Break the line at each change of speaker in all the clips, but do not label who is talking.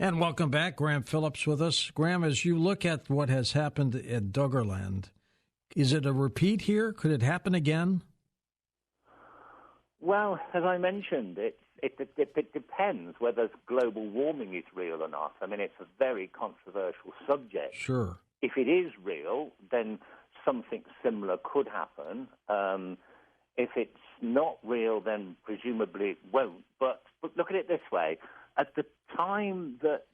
And welcome back. Graham Phillips with us. Graham, as you look at what has happened at Doggerland, is it a repeat here? Could it happen again?
Well, as I mentioned, it depends whether global warming is real or not. I mean, it's a very controversial subject.
Sure.
If it is real, then something similar could happen. If it's not real, then presumably it won't. But look at it this way. At the time that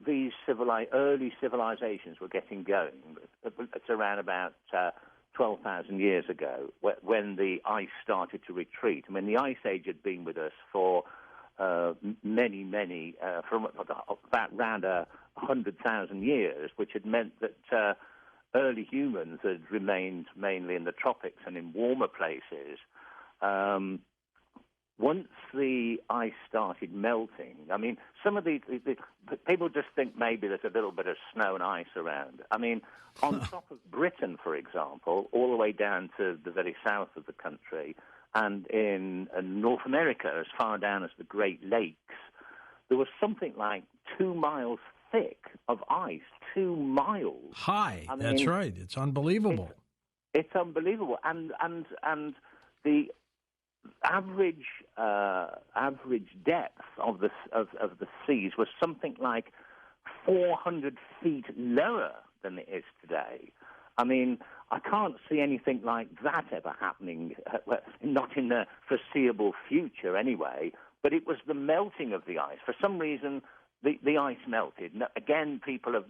these early civilizations were getting going, it's around about 12,000 years ago, when the ice started to retreat. I mean, the Ice Age had been with us for many, from about around 100,000 years, which had meant that early humans had remained mainly in the tropics and in warmer places. Once the ice started melting, I mean, some of the people just think maybe there's a little bit of snow and ice around. I mean, on top of Britain, for example, all the way down to the very south of the country, and in North America, as far down as the Great Lakes, there was something like 2 miles thick of ice. 2 miles
high. I mean, that's right. It's unbelievable.
It's unbelievable, and the average depth of the seas was something like 400 feet lower than it is today. I mean, I can't see anything like that ever happening, not in the foreseeable future anyway, but it was the melting of the ice. For some reason, the ice melted. Again, people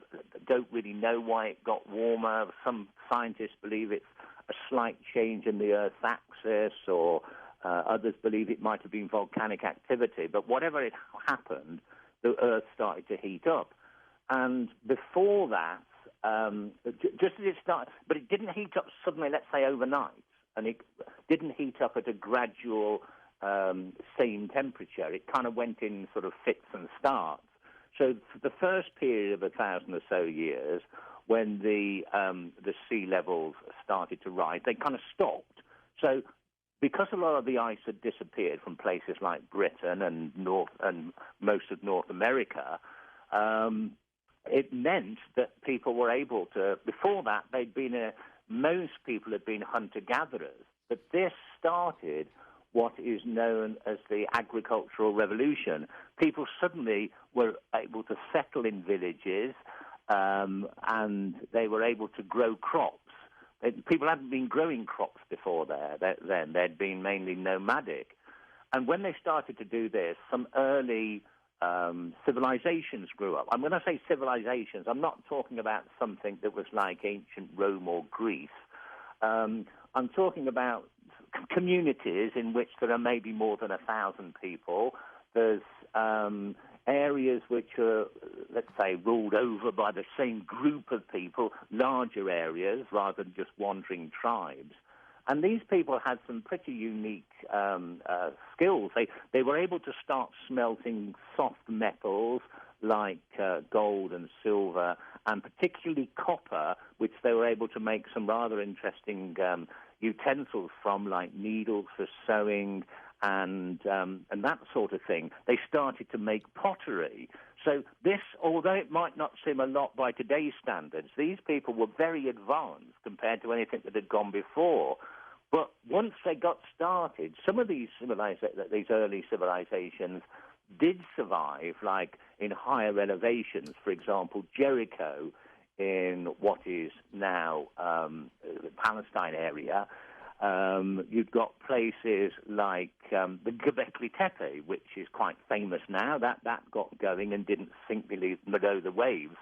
don't really know why it got warmer. Some scientists believe it's a slight change in the Earth's axis, or others believe it might have been volcanic activity. But whatever it happened, the Earth started to heat up. And before that, just as it started, but it didn't heat up suddenly, let's say overnight, and it didn't heat up at a gradual same temperature. It kind of went in sort of fits and starts. So for the first period of 1,000 or so years, when the sea levels started to rise, they kind of stopped. So because a lot of the ice had disappeared from places like Britain and most of North America, it meant that people were able to. Before that, most people had been hunter-gatherers, but this started what is known as the agricultural revolution. People suddenly were able to settle in villages, and they were able to grow crops. People hadn't been growing crops before then. They'd been mainly nomadic. And when they started to do this, some early civilizations grew up. And when I say civilizations, I'm not talking about something that was like ancient Rome or Greece. I'm talking about communities in which there are maybe more than 1,000 people. There's areas which are, let's say, ruled over by the same group of people, larger areas rather than just wandering tribes. And these people had some pretty unique skills. They were able to start smelting soft metals like gold and silver, and particularly copper, which they were able to make some rather interesting utensils from, like needles for sewing and that sort of thing. They started to make pottery. So this, although it might not seem a lot by today's standards, these people were very advanced compared to anything that had gone before. But once they got started, some of these early civilizations did survive, like in higher elevations. For example, Jericho in what is now the Palestine area. You've got places like the Göbekli Tepe, which is quite famous now. That got going and didn't sink below the waves.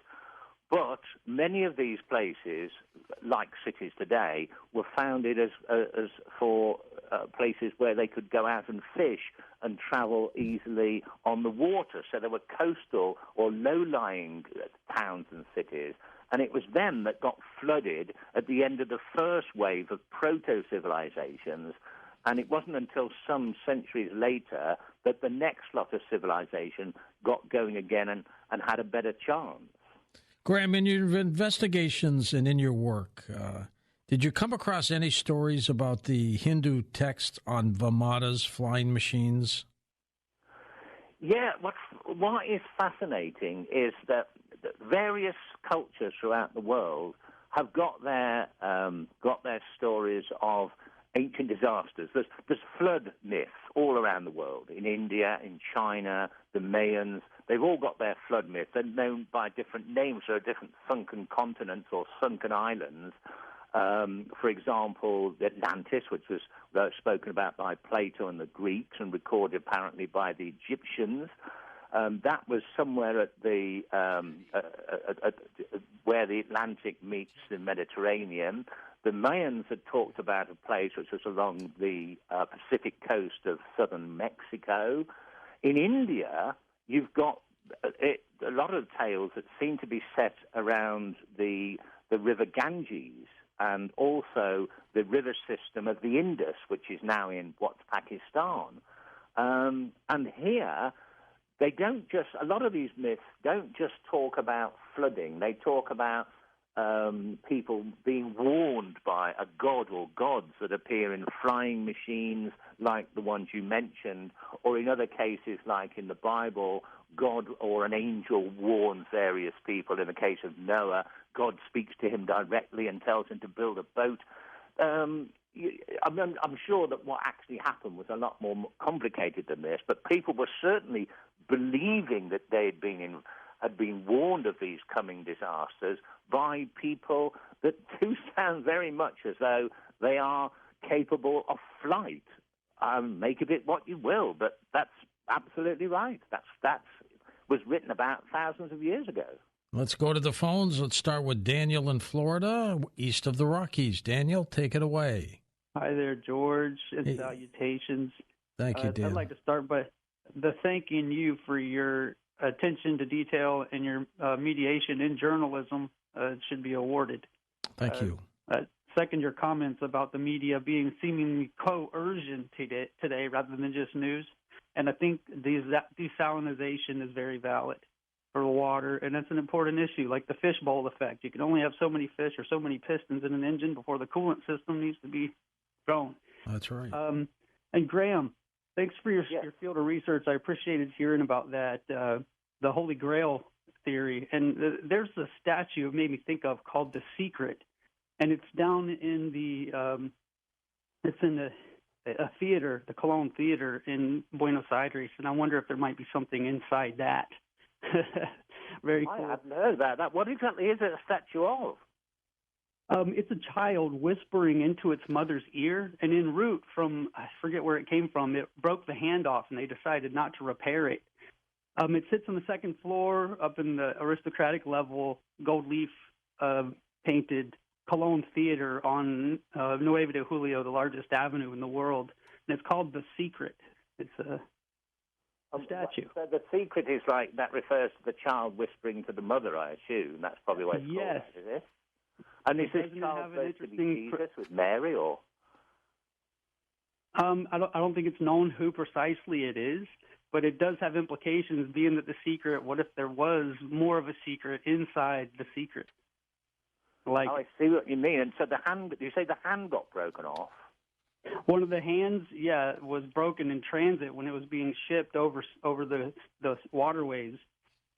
But many of these places, like cities today, were founded as for places where they could go out and fish and travel easily on the water. So there were coastal or low-lying towns and cities. And it was them that got flooded at the end of the first wave of proto-civilizations. And it wasn't until some centuries later that the next lot of civilization got going again and had a better chance.
Graham, in your investigations and in your work, did you come across any stories about the Hindu text on Vamata's flying machines?
Yeah, what is fascinating is that various cultures throughout the world have got their stories of ancient disasters. There's flood myths all around the world. In India, in China, the Mayans, they've all got their flood myths. They're known by different names. There are different sunken continents or sunken islands. For example, the Atlantis, which was spoken about by Plato and the Greeks and recorded apparently by the Egyptians. That was somewhere at the where the Atlantic meets the Mediterranean. The Mayans had talked about a place which was along the Pacific coast of southern Mexico. In India, you've got a lot of tales that seem to be set around the river Ganges and also the river system of the Indus, which is now in what's Pakistan. And here, they don't just, a lot of these myths don't just talk about flooding. They talk about people being warned by a god or gods that appear in flying machines like the ones you mentioned, or in other cases like in the Bible, God or an angel warns various people. In the case of Noah, God speaks to him directly and tells him to build a boat. I'm sure that what actually happened was a lot more complicated than this, but people were certainly believing that they had been warned of these coming disasters by people that do sound very much as though they are capable of flight. Make of it what you will, but that's absolutely right. That was written about thousands of years ago.
Let's go to the phones. Let's start with Daniel in Florida, east of the Rockies. Daniel, take it away.
Hi there, George, and salutations.
Thank you, Dan.
I'd like to start by thanking you for your attention to detail and your mediation in journalism. It should be awarded.
Thank you.
Second, your comments about the media being seemingly coercion today rather than just news. And I think desalinization is very valid for water, and that's an important issue, like the fishbowl effect. You can only have so many fish or so many pistons in an engine before the coolant system needs to be thrown.
That's right.
And Graham, thanks for your field of research. I appreciated hearing about that, the Holy Grail theory. And there's a statue it made me think of called The Secret, and it's down in a theater, the Cologne Theater in Buenos Aires, and I wonder if there might be something inside that. Very cool.
I haven't heard about that. What exactly is it a statue of?
It's a child whispering into its mother's ear, and en route from, I forget where it came from, it broke the hand off, and they decided not to repair it. It sits on the second floor up in the aristocratic level, gold leaf painted Cologne Theater on Nueve de Julio, the largest avenue in the world, and it's called The Secret. It's a statue.
So The Secret is like, that refers to the child whispering to the mother, I assume. That's probably what it's called,
yes.
Is it? And is this child supposed to be Jesus with Mary, or?
I don't think it's known who precisely it is, but it does have implications, being that The Secret, what if there was more of a secret inside The Secret? Like,
I see what you mean. And so you say the hand got broken off?
One of the hands, was broken in transit when it was being shipped over the waterways,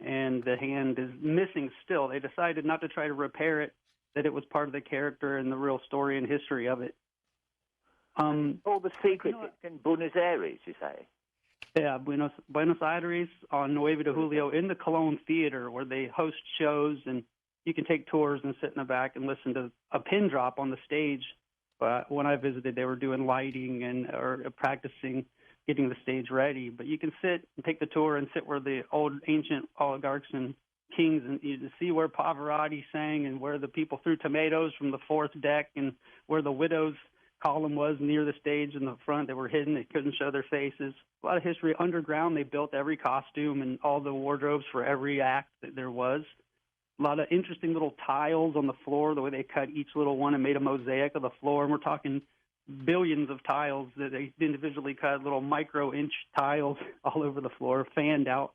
and the hand is missing still. They decided not to try to repair it, that it was part of the character and the real story and history of it.
The Secret, it's in Buenos Aires, you say?
Yeah, Buenos Aires on Nueve de Julio in the Cologne Theater, where they host shows, and you can take tours and sit in the back and listen to a pin drop on the stage. But when I visited, they were doing lighting or practicing getting the stage ready. But you can sit and take the tour and sit where the old ancient oligarchs and kings, and you see where Pavarotti sang and where the people threw tomatoes from the fourth deck, and where the widows' column was near the stage in the front. They were hidden. They couldn't show their faces. A lot of history. Underground, they built every costume and all the wardrobes for every act that there was. A lot of interesting little tiles on the floor, the way they cut each little one and made a mosaic of the floor. And we're talking billions of tiles that they individually cut, little micro-inch tiles all over the floor, fanned out.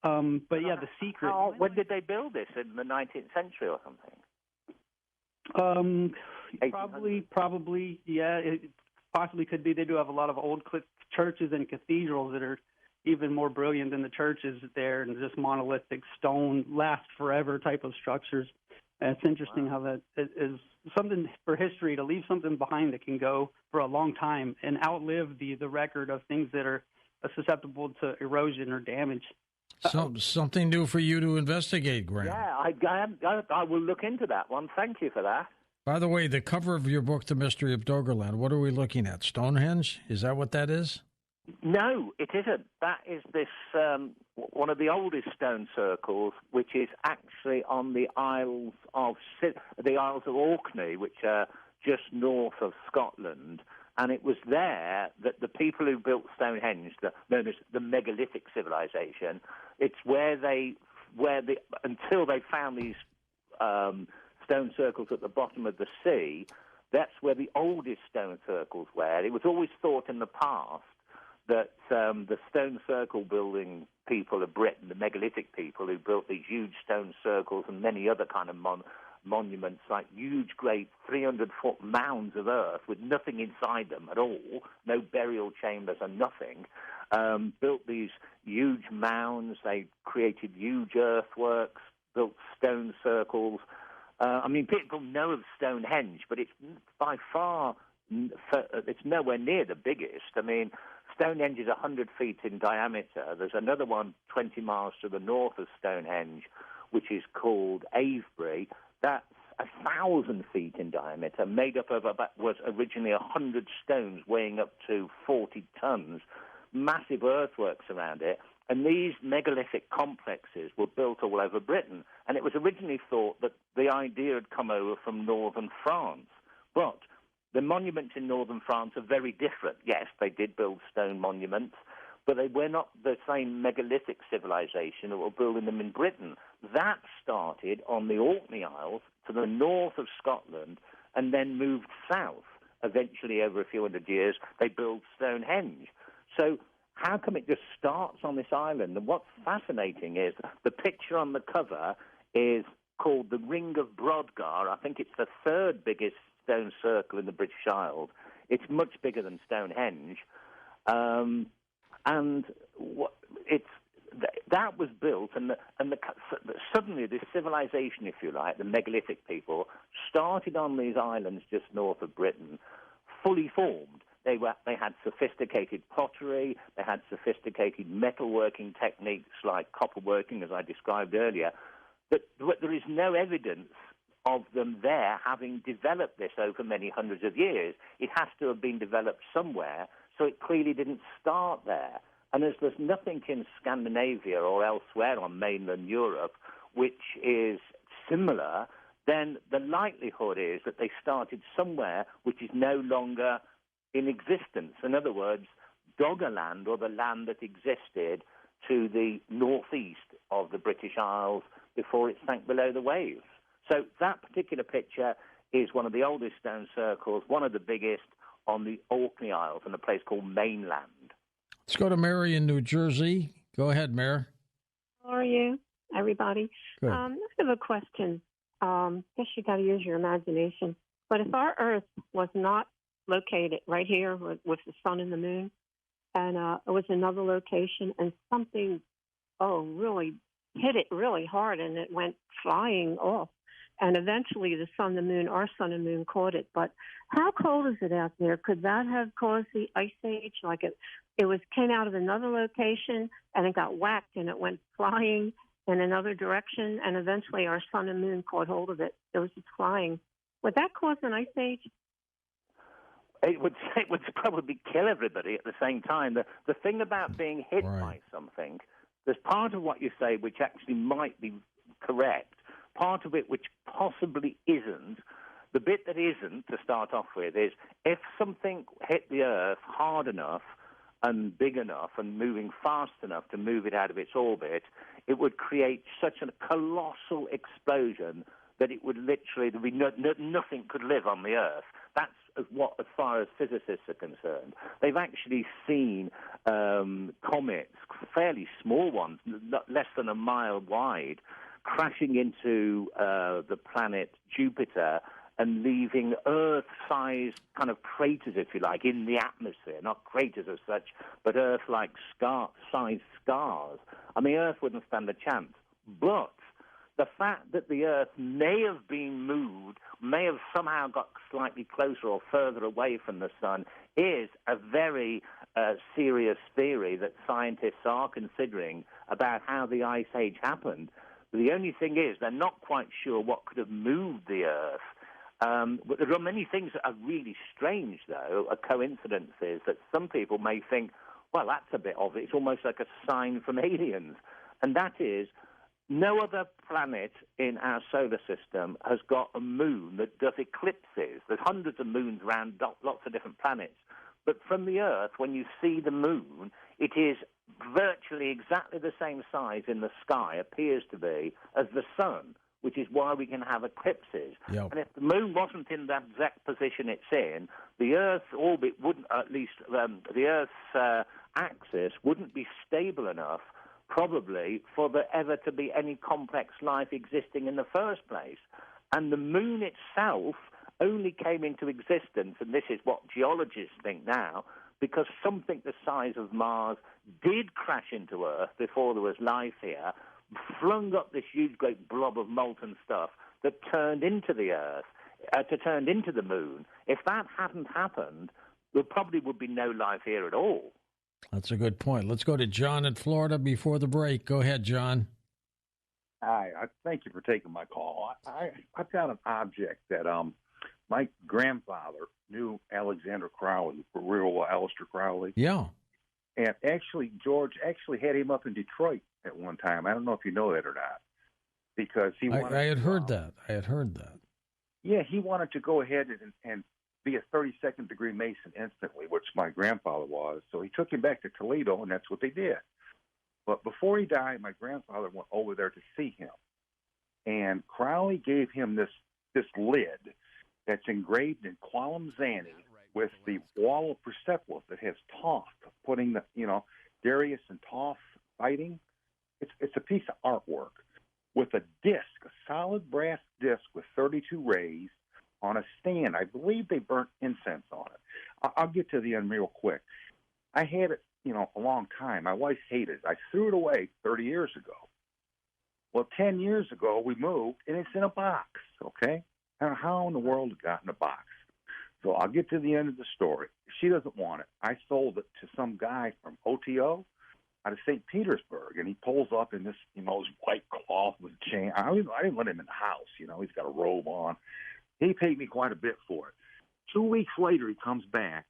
But yeah, The Secret.
When did they build this? In the 19th century or
something? Probably, yeah. It possibly could be. They do have a lot of old churches and cathedrals that are, even more brilliant than the churches there, and just monolithic stone, last forever type of structures. And it's interesting how that is something for history, to leave something behind that can go for a long time and outlive the record of things that are susceptible to erosion or damage.
Something new for you to investigate, Graham.
Yeah, I will look into that one. Thank you for that.
By the way, the cover of your book, The Mystery of Doggerland, what are we looking at? Stonehenge? Is that what that is?
No, it isn't. That is this one of the oldest stone circles, which is actually on the Isles of Orkney, which are just north of Scotland. And it was there that the people who built Stonehenge, known as the megalithic civilization, it's until they found these stone circles at the bottom of the sea, that's where the oldest stone circles were. It was always thought in the past that the stone circle building people of Britain, the megalithic people who built these huge stone circles and many other kind of monuments, like huge, great 300-foot mounds of earth with nothing inside them at all, no burial chambers and nothing, built these huge mounds. They created huge earthworks, built stone circles. People know of Stonehenge, but it's by far, it's nowhere near the biggest. Stonehenge is 100 feet in diameter. There's another one 20 miles to the north of Stonehenge, which is called Avebury. That's 1,000 feet in diameter, made up of was originally 100 stones weighing up to 40 tons, massive earthworks around it. And these megalithic complexes were built all over Britain. And it was originally thought that the idea had come over from northern France. But the monuments in northern France are very different. Yes, they did build stone monuments, but they were not the same megalithic civilization that were building them in Britain. That started on the Orkney Isles to the north of Scotland and then moved south. Eventually, over a few hundred years, they built Stonehenge. So how come it just starts on this island? And what's fascinating is the picture on the cover is called the Ring of Brodgar. I think it's the third biggest stone circle in the British Isles. It's much bigger than Stonehenge. That was built, and suddenly this civilization, if you like, the megalithic people, started on these islands just north of Britain, fully formed. They had sophisticated pottery, they had sophisticated metalworking techniques like copperworking, as I described earlier, but there is no evidence of them there having developed this over many hundreds of years. It has to have been developed somewhere, so it clearly didn't start there. And as there's nothing in Scandinavia or elsewhere on mainland Europe which is similar, then the likelihood is that they started somewhere which is no longer in existence. In other words, Doggerland, or the land that existed to the northeast of the British Isles before it sank below the waves. So that particular picture is one of the oldest stone circles, one of the biggest on the Orkney Isles in a place called Mainland.
Let's go to Mary in New Jersey. Go ahead, Mary.
How are you, everybody?
Good.
I have a question. Guess you got to use your imagination. But if our Earth was not located right here with the sun and the moon, and it was another location, and something, really hit it really hard, and it went flying off, and eventually the sun, the moon, our sun and moon caught it. But how cold is it out there? Could that have caused the ice age? Like it came out of another location, and it got whacked, and it went flying in another direction, and eventually our sun and moon caught hold of it. It was just flying. Would that cause an ice age?
It would probably kill everybody at the same time. The thing about being hit by something, there's part of what you say which actually might be correct, part of it which possibly isn't. The bit that isn't, to start off with, is if something hit the Earth hard enough and big enough and moving fast enough to move it out of its orbit, it would create such a colossal explosion that it would literally, nothing could live on the Earth. That's as far as physicists are concerned. They've actually seen comets, fairly small ones, less than a mile wide, crashing into the planet Jupiter and leaving Earth-sized kind of craters, if you like, in the atmosphere. Not craters as such, but Earth-like sized scars. I mean, Earth wouldn't stand a chance. But the fact that the Earth may have been moved, may have somehow got slightly closer or further away from the sun, is a very serious theory that scientists are considering about how the Ice Age happened. The only thing is they're not quite sure what could have moved the Earth. But there are many things that are really strange, though, coincidences that some people may think, well, that's a bit of it. It's almost like a sign from aliens. And that is, no other planet in our solar system has got a moon that does eclipses. There's hundreds of moons around lots of different planets. But from the Earth, when you see the moon, it is virtually exactly the same size in the sky, appears to be, as the sun, which is why we can have eclipses.
Yep.
And if the moon wasn't in that exact position it's in, the Earth's orbit wouldn't, at least the Earth's axis wouldn't be stable enough, probably, for there ever to be any complex life existing in the first place. And the moon itself only came into existence, and this is what geologists think now, because something the size of Mars did crash into Earth before there was life here, flung up this huge great blob of molten stuff that turned into the Earth, turned into the moon. If that hadn't happened, there probably would be no life here at all.
That's a good point. Let's go to John in Florida before the break. Go ahead, John.
Hi, thank you for taking my call. I've got an object that my grandfather knew Alexander Crowley, real Aleister Crowley.
Yeah.
And actually, George actually had him up in Detroit at one time. I don't know if you know that or not, because he wanted.
I had heard that.
Yeah, he wanted to go ahead and be a 32nd degree Mason instantly, which my grandfather was. So he took him back to Toledo, and that's what they did. But before he died, my grandfather went over there to see him, and Crowley gave him this lid that's engraved in qualum zani with the wall of Persepolis that has Thoth, putting the, Darius and Thoth fighting. It's a piece of artwork with a disc, a solid brass disc with 32 rays on a stand. I believe they burnt incense on it. I'll get to the end real quick. I had it, a long time. My wife hated it. I threw it away 30 years ago. Well, 10 years ago, we moved, and it's in a box, okay? How in the world it got in a box? So I'll get to the end of the story. She doesn't want it. I sold it to some guy from OTO out of St. Petersburg, and he pulls up in this, his white cloth with chain. I didn't let him in the house. He's got a robe on. He paid me quite a bit for it. 2 weeks later, he comes back.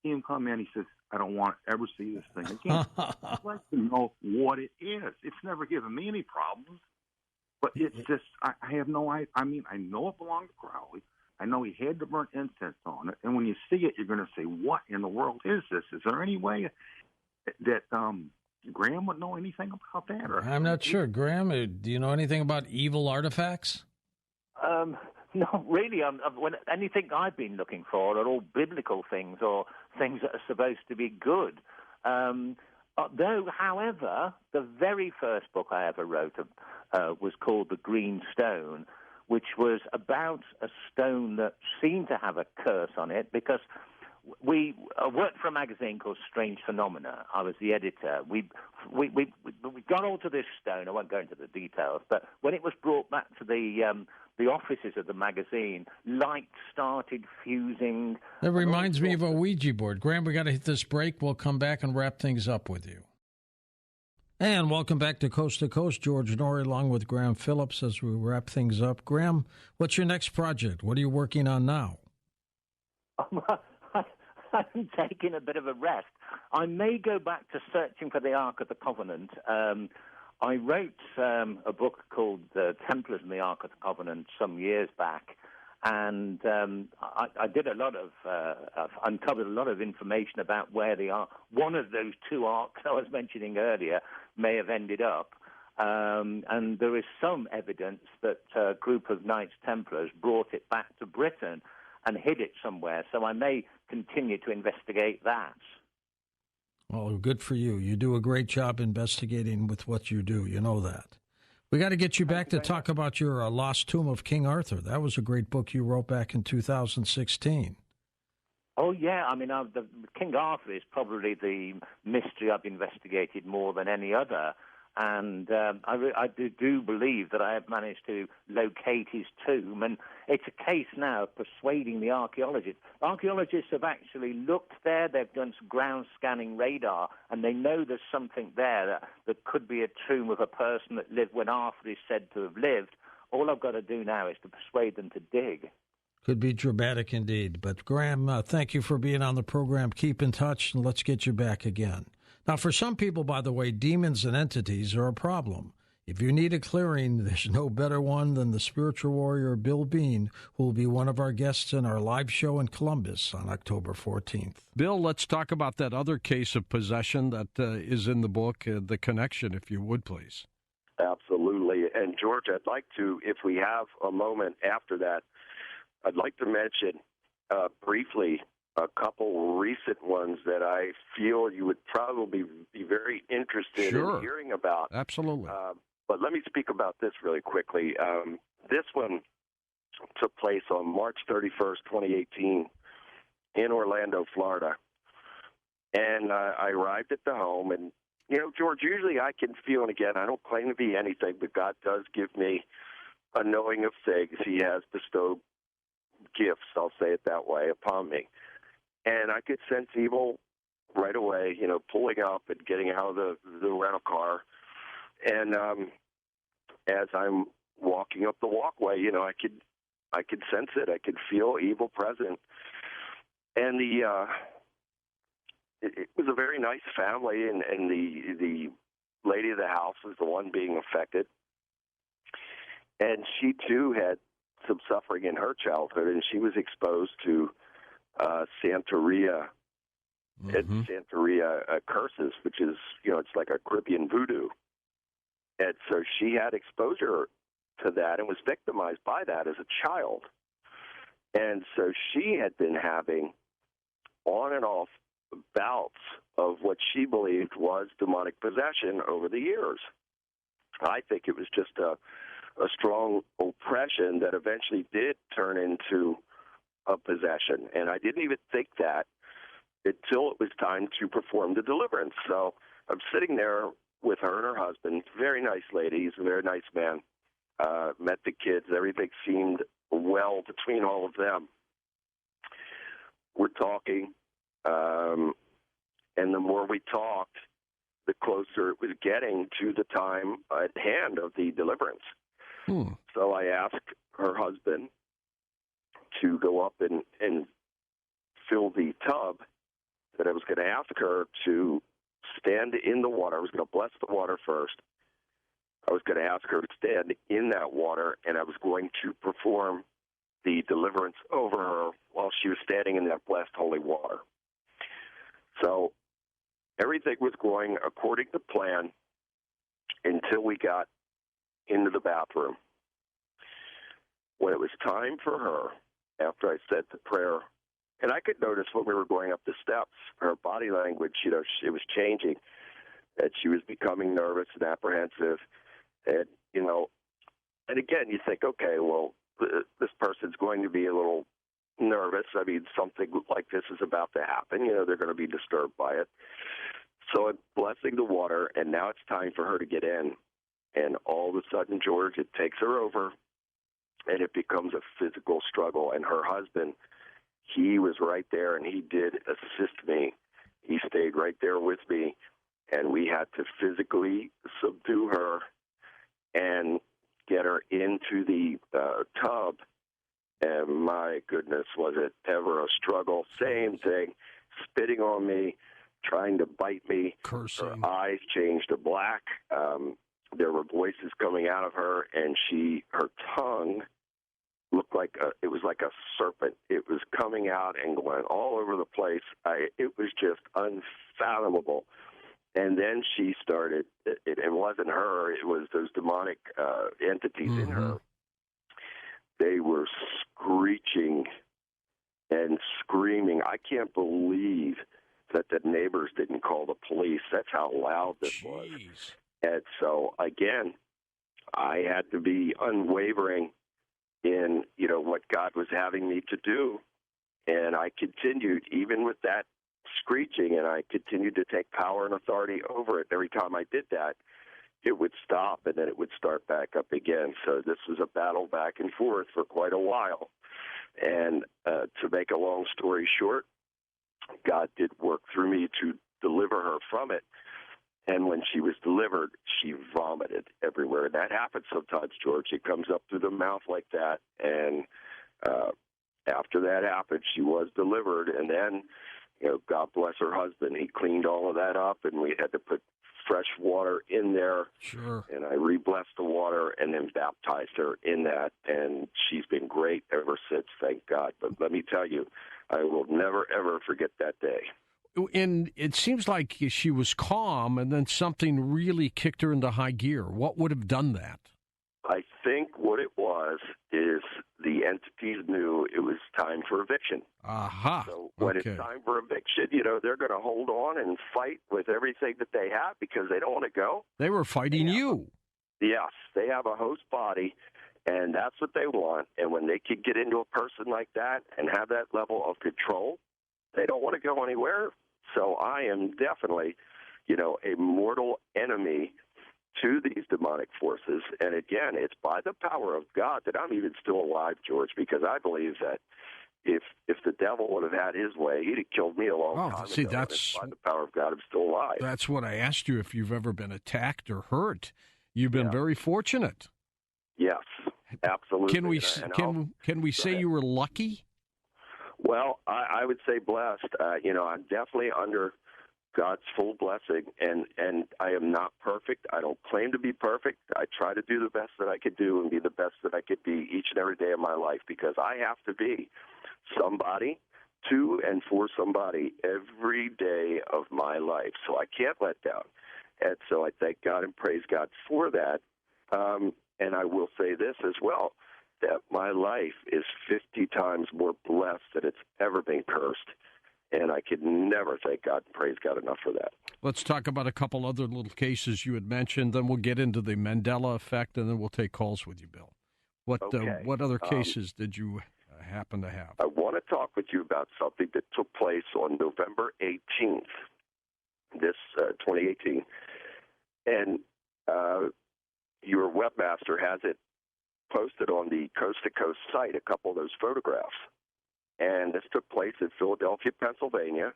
See him come in. He says, I don't want to ever see this thing again. I'd like to know what it is. It's never given me any problems. But it's just, I have no idea. I mean, I know it belonged to Crowley. I know he had to burn incense on it. And when you see it, you're going to say, what in the world is this? Is there any way that Graham would know anything about that? Or
I'm not sure. Graham, do you know anything about evil artifacts?
No, really. When anything I've been looking for are all biblical things or things that are supposed to be good. Though, however, the very first book I ever wrote was called The Green Stone, which was about a stone that seemed to have a curse on it, because we worked for a magazine called Strange Phenomena. I was the editor. We got onto this stone. I won't go into the details, but when it was brought back to the offices of the magazine, light started fusing.
That reminds me of a Ouija board. Graham, we got to hit this break. We'll come back and wrap things up with you. And welcome back to Coast, George Norrie, along with Graham Phillips, as we wrap things up. Graham, what's your next project? What are you working on now?
I'm taking a bit of a rest. I may go back to searching for the Ark of the Covenant. I wrote a book called The Templars and the Ark of the Covenant some years back, and I did a lot of, uncovered a lot of information about where the Ark, one of those two arks I was mentioning earlier, may have ended up. And there is some evidence that a group of Knights Templars brought it back to Britain and hid it somewhere, so I may continue to investigate that. Well,
good for you. You do a great job investigating with what you do. You know that. We got to get you back to talk about your Lost Tomb of King Arthur. That was a great book you wrote back in 2016.
Oh, yeah. I mean, the King Arthur is probably the mystery I've investigated more than any other. And I do believe that I have managed to locate his tomb. And it's a case now of persuading the archaeologists. Archaeologists have actually looked there. They've done some ground scanning radar, and they know there's something there that could be a tomb of a person that lived when Arthur is said to have lived. All I've got to do now is to persuade them to dig.
Could be dramatic indeed. But, Graham, thank you for being on the program. Keep in touch, and let's get you back again. Now, for some people, by the way, demons and entities are a problem. If you need a clearing, there's no better one than the spiritual warrior Bill Bean, who will be one of our guests in our live show in Columbus on October 14th.
Bill, let's talk about that other case of possession that is in the book, the connection, if you would, please.
Absolutely. And, George, I'd like to, if we have a moment after that, I'd like to mention briefly a couple recent ones that I feel you would probably be very interested in hearing about.
Absolutely.
But let me speak about this really quickly. This one took place on March 31st, 2018 in Orlando, Florida. And I arrived at the home. And, you know, George, usually I can feel, and again, I don't claim to be anything, but God does give me a knowing of things. He has bestowed gifts, I'll say it that way, upon me. And I could sense evil right away, you know, pulling up and getting out of the rental car. And as I'm walking up the walkway, you know, I could sense it. I could feel evil present. And it was a very nice family, and the lady of the house was the one being affected. And she, too, had some suffering in her childhood, and she was exposed to Santeria, Santeria curses, which is, you know, it's like a Caribbean voodoo. And so she had exposure to that and was victimized by that as a child. And so she had been having on and off bouts of what she believed was demonic possession over the years. I think it was just a strong oppression that eventually did turn into a possession. And I didn't even think that until it was time to perform the deliverance. So I'm sitting there with her and her husband, very nice lady, he's a very nice man, met the kids, everything seemed well between all of them. We're talking, and the more we talked, the closer it was getting to the time at hand of the deliverance. So I asked her husband to go up and fill the tub, that I was going to ask her to stand in the water. I was going to bless the water first. I was going to ask her to stand in that water, and I was going to perform the deliverance over her while she was standing in that blessed holy water. So everything was going according to plan until we got into the bathroom. When it was time for her, after I said the prayer, and I could notice when we were going up the steps, her body language, you know, it was changing, that she was becoming nervous and apprehensive. And, you know, and again, you think, okay, well, this person's going to be a little nervous. I mean, something like this is about to happen. You know, they're going to be disturbed by it. So I'm blessing the water, and now it's time for her to get in. And all of a sudden, George, it takes her over, and it becomes a physical struggle. And her husband, he was right there, and he did assist me. He stayed right there with me, and we had to physically subdue her and get her into the tub. And my goodness, was it ever a struggle. Same thing, spitting on me, trying to bite me.
Cursing.
Her eyes changed to black. There were voices coming out of her, and her tongue looked like it was like a serpent. It was coming out and going all over the place. It was just unfathomable. And then she started, it wasn't her, it was those demonic entities in her. They were screeching and screaming. I can't believe that the neighbors didn't call the police. That's how loud this was. And so, again, I had to be unwavering in, what God was having me to do. And I continued, even with that screeching, and I continued to take power and authority over it. Every time I did that, it would stop, and then it would start back up again. So this was a battle back and forth for quite a while. And to make a long story short, God did work through me to deliver her from it. And when she was delivered, she vomited everywhere. And that happens sometimes, George. It comes up through the mouth like that. And after that happened, she was delivered. And then, God bless her husband. He cleaned all of that up, and we had to put fresh water in there.
Sure.
And I re-blessed the water and then baptized her in that. And she's been great ever since, thank God. But let me tell you, I will never, ever forget that day.
And it seems like she was calm, and then something really kicked her into high gear. What would have done that?
I think what it was is the entities knew it was time for eviction.
Aha.
So when it's time for eviction, they're going to hold on and fight with everything that they have because they don't want to go.
They were fighting you.
Yes, they have a host body, and that's what they want. And when they can get into a person like that and have that level of control, they don't want to go anywhere. So I am definitely, a mortal enemy to these demonic forces. And again, it's by the power of God that I'm even still alive, George, because I believe that if the devil would have had his way, he'd have killed me a long time ago.
That's
by the power of God, I'm still alive.
That's what I asked you, if you've ever been attacked or hurt. You've been very fortunate.
Yes, absolutely.
Can we say you were lucky?
Well, I would say blessed. I'm definitely under God's full blessing, and I am not perfect. I don't claim to be perfect. I try to do the best that I could do and be the best that I could be each and every day of my life, because I have to be somebody to and for somebody every day of my life. So I can't let down. And so I thank God and praise God for that. And I will say this as well, that my life is 50 times more blessed than it's ever been cursed. And I could never thank God and praise God enough for that.
Let's talk about a couple other little cases you had mentioned. Then we'll get into the Mandela effect, and then we'll take calls with you, Bill. What other cases did you happen to have?
I want to talk with you about something that took place on November 18th, 2018. And your webmaster has it posted on the Coast to Coast site, a couple of those photographs. And this took place in Philadelphia, Pennsylvania.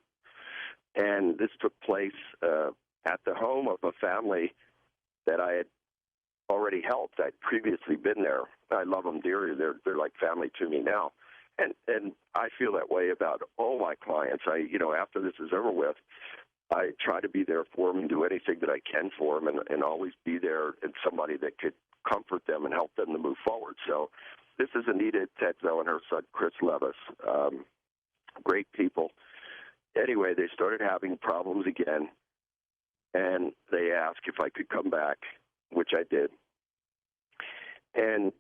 And this took place at the home of a family that I had already helped. I'd previously been there. I love them dearly. They're like family to me now. And I feel that way about all my clients. After this is over with, I try to be there for them and do anything that I can for them, and always be there and somebody that could comfort them and help them to move forward. So this is Anita Tetzo and her son, Chris Levis. Great people. Anyway, they started having problems again, and they asked if I could come back, which I did. And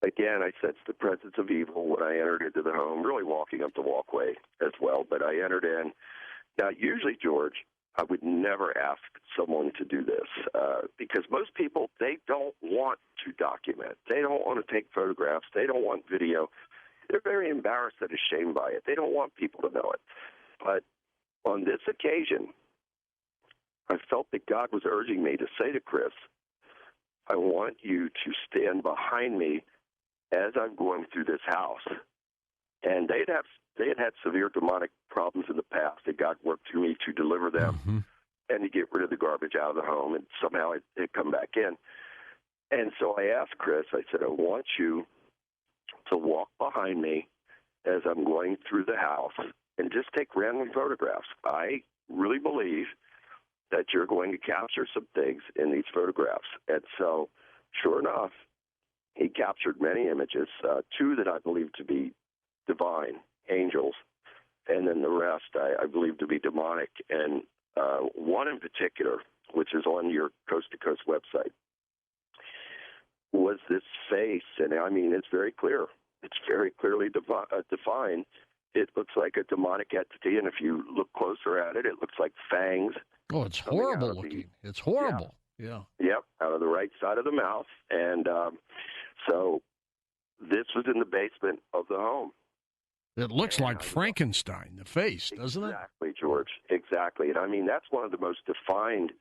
again, I sensed the presence of evil when I entered into the home, really walking up the walkway as well. But I entered in. Now, usually, George, I would never ask someone to do this because most people, they don't want to document. They don't want to take photographs. They don't want video. They're very embarrassed and ashamed by it. They don't want people to know it. But on this occasion, I felt that God was urging me to say to Chris, I want you to stand behind me as I'm going through this house. And they had had severe demonic problems in the past, and God worked through me to deliver them and to get rid of the garbage out of the home, and somehow it come back in. And so I asked Chris, I said, I want you to walk behind me as I'm going through the house and just take random photographs. I really believe that you're going to capture some things in these photographs. And so, sure enough, he captured many images, two that I believe to be divine, angels, and then the rest I believe to be demonic. And one in particular, which is on your Coast to Coast website, was this face. And I mean, it's very clear. It's very clearly defined. It looks like a demonic entity, and if you look closer at it, it looks like fangs.
Oh, it's horrible looking. It's horrible. Yeah.
Yep, out of the right side of the mouth. And so this was in the basement of the home.
It looks like Frankenstein, the face, doesn't it?
Exactly, George. Exactly. And I mean, that's one of the most defined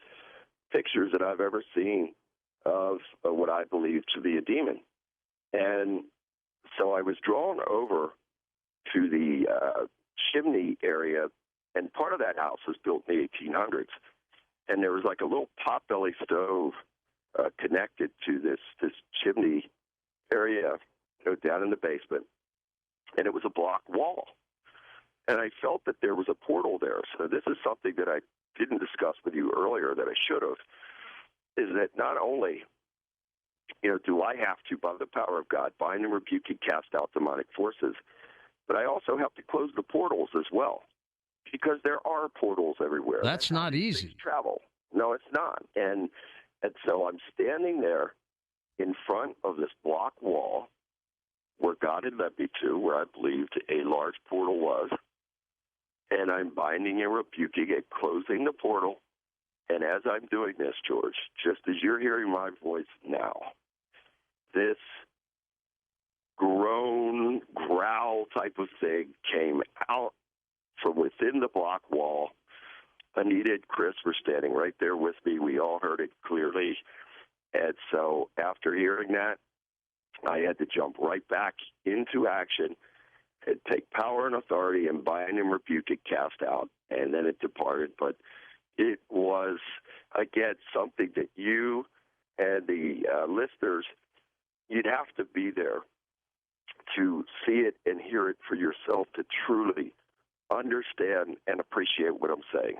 pictures that I've ever seen of what I believe to be a demon. And so I was drawn over to the chimney area, and part of that house was built in the 1800s. And there was like a little potbelly stove connected to this chimney area, down in the basement. And it was a block wall. And I felt that there was a portal there. So this is something that I didn't discuss with you earlier that I should have, is that not only, do I have to, by the power of God, bind and rebuke and cast out demonic forces, but I also have to close the portals as well, because there are portals everywhere.
That's not easy.
Travel. No, it's not. And so I'm standing there in front of this block wall where God had led me to, where I believed a large portal was, and I'm binding and rebuking and closing the portal. And as I'm doing this, George, just as you're hearing my voice now, this groan, growl type of thing came out from within the block wall. Anita and Chris were standing right there with me. We all heard it clearly. And so after hearing that, I had to jump right back into action and take power and authority and bind and rebuke it, cast out, and then it departed. But it was, again, something that you and the listeners, you'd have to be there to see it and hear it for yourself to truly understand and appreciate what I'm saying.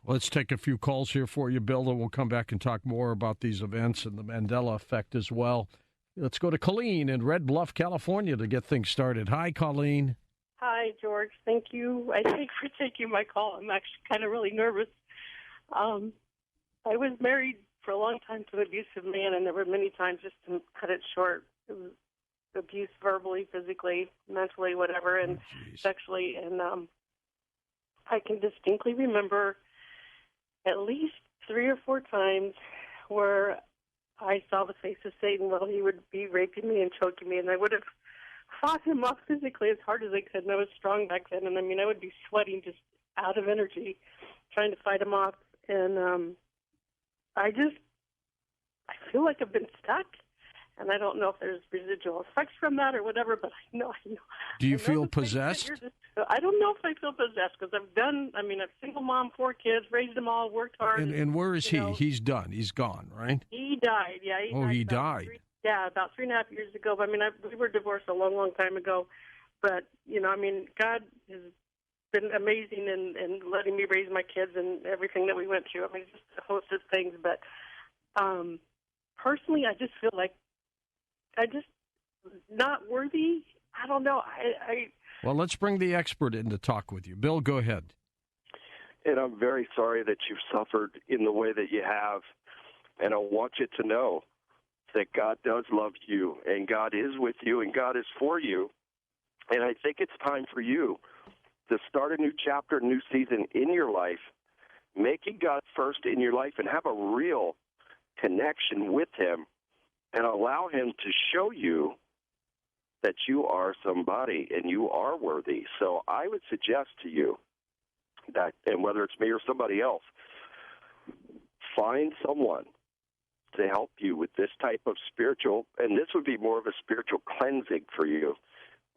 Let's take a few calls here for you, Bill, and we'll come back and talk more about these events and the Mandela effect as well. Let's go to Colleen in Red Bluff, California to get things started. Hi, Colleen.
Hi, George. Thank you, I think, for taking my call. I'm actually kind of really nervous. I was married for a long time to an abusive man, and there were many times, just to cut it short, it was abuse verbally, physically, mentally, whatever, and sexually. And I can distinctly remember at least 3 or 4 times where I saw the face of Satan while he would be raping me and choking me, and I would have fought him off physically as hard as I could, and I was strong back then, and I mean, I would be sweating just out of energy trying to fight him off, and I feel like I've been stuck, and I don't know if there's residual effects from that or whatever, but I know.
Do you feel possessed?
I don't know if I feel possessed, because I'm a single mom, 4 kids, raised them all, worked hard.
And where is he? He's done. He's gone, right?
He died, yeah.
He died.
About 3.5 years ago. But, we were divorced a long, long time ago. But, God has been amazing in letting me raise my kids and everything that we went through. Just a host of things. But personally, I just feel like I just not worthy. I don't know.
Well, let's bring the expert in to talk with you. Bill, go ahead.
And I'm very sorry that you've suffered in the way that you have. And I want you to know that God does love you, and God is with you, and God is for you. And I think it's time for you to start a new chapter, a new season in your life, making God first in your life and have a real connection with him and allow him to show you that you are somebody and you are worthy. So I would suggest to you that, and whether it's me or somebody else, find someone to help you with this type of spiritual, and this would be more of a spiritual cleansing for you.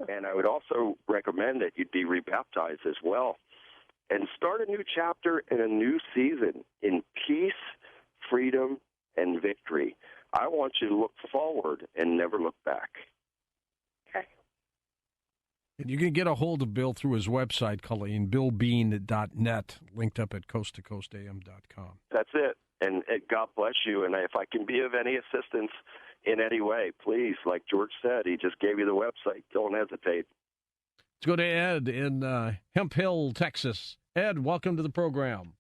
And I would also recommend that you'd be rebaptized as well and start a new chapter and a new season in peace, freedom, and victory. I want you to look forward and never look back.
Okay.
And you can get a hold of Bill through his website, Colleen, billbean.net, linked up at coasttocoastam.com.
That's it. And God bless you. And if I can be of any assistance in any way, please, like George said, he just gave you the website. Don't hesitate.
Let's go to Ed in Hemp Hill, Texas. Ed, welcome to the program.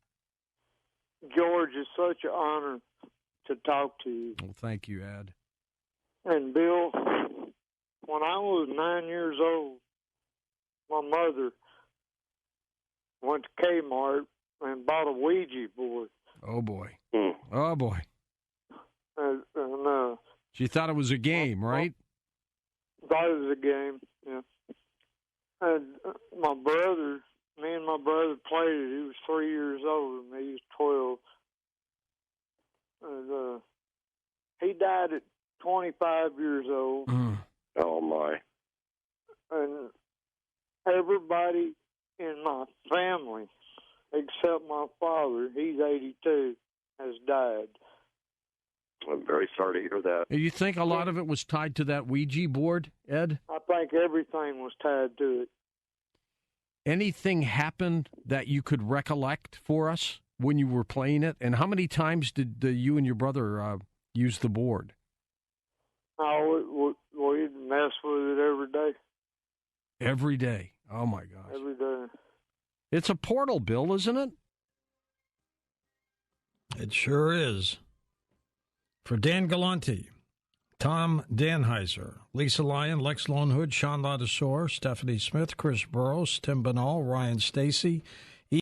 George, it's such an honor to talk to you.
Well, thank you, Ed.
And Bill, when I was 9 years old, my mother went to Kmart and bought a Ouija board.
Oh, boy. Oh, boy.
No.
She thought it was a game, right?
Thought it was a game, yeah. And me and my brother played it. He was 3 years older than me. He was 12. And he died at 25 years old.
Oh, my.
And everybody in my family, except my father, he's 82, has died.
I'm very sorry to hear that.
You think a lot of it was tied to that Ouija board, Ed?
I think everything was tied to it.
Anything happened that you could recollect for us when you were playing it? And how many times did you and your brother use the board?
Oh, we'd mess with it every day.
Every day? Oh, my gosh.
Every day.
It's a portal, Bill, isn't it?
It sure is. For Dan Galante, Tom Danheiser, Lisa Lyon, Lex Lonehood, Sean Ladesor, Stephanie Smith, Chris Burrows, Tim Banal, Ryan Stacy,